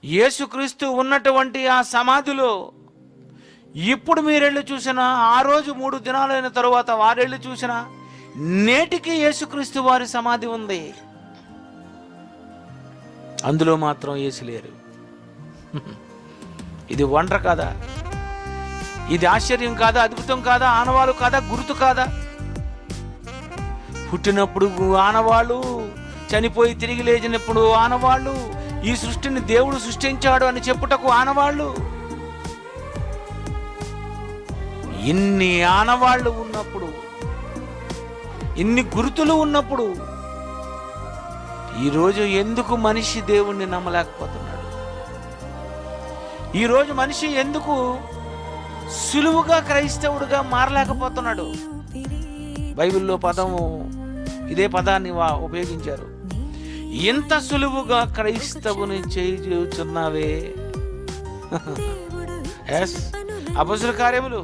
యేసుక్రీస్తు ఉన్నటువంటి ఆ సమాధిలో ఇప్పుడు మీరెళ్ళి చూసినా, ఆ రోజు 3 దినాలైన తరువాత వారెళ్ళి చూసినా, నేటికి యేసుక్రీస్తు వారి సమాధి ఉంది. అందులో మాత్రం యేసు లేరు. ఇది వండర్ కాదా? ఇది ఆశ్చర్యం కాదా? అద్భుతం కాదా? ఆనవాళ్ళు కాదా? గుర్తు కాదా? పుట్టినప్పుడు ఆనవాళ్ళు, చనిపోయి తిరిగి లేచినప్పుడు ఆనవాళ్ళు, ఈ సృష్టిని దేవుడు సృష్టించాడు అని చెప్పుటకు ఆనవాళ్ళు. ఇన్ని ఆనవాళ్ళు ఉన్నప్పుడు, ఇన్ని గుర్తులు ఉన్నప్పుడు, ఈరోజు ఎందుకు మనిషి దేవుణ్ణి నమ్మలేకపోతున్నాడు? ఈరోజు మనిషి ఎందుకు సులువుగా క్రైస్తవుడిగా మారలేకపోతున్నాడు? బైబిల్లో పదము, ఇదే పదాన్ని ఉపయోగించారు. ఎంత సులువుగా క్రైస్తవుని చేయుచున్నావే. అపొస్తలుల కార్యములు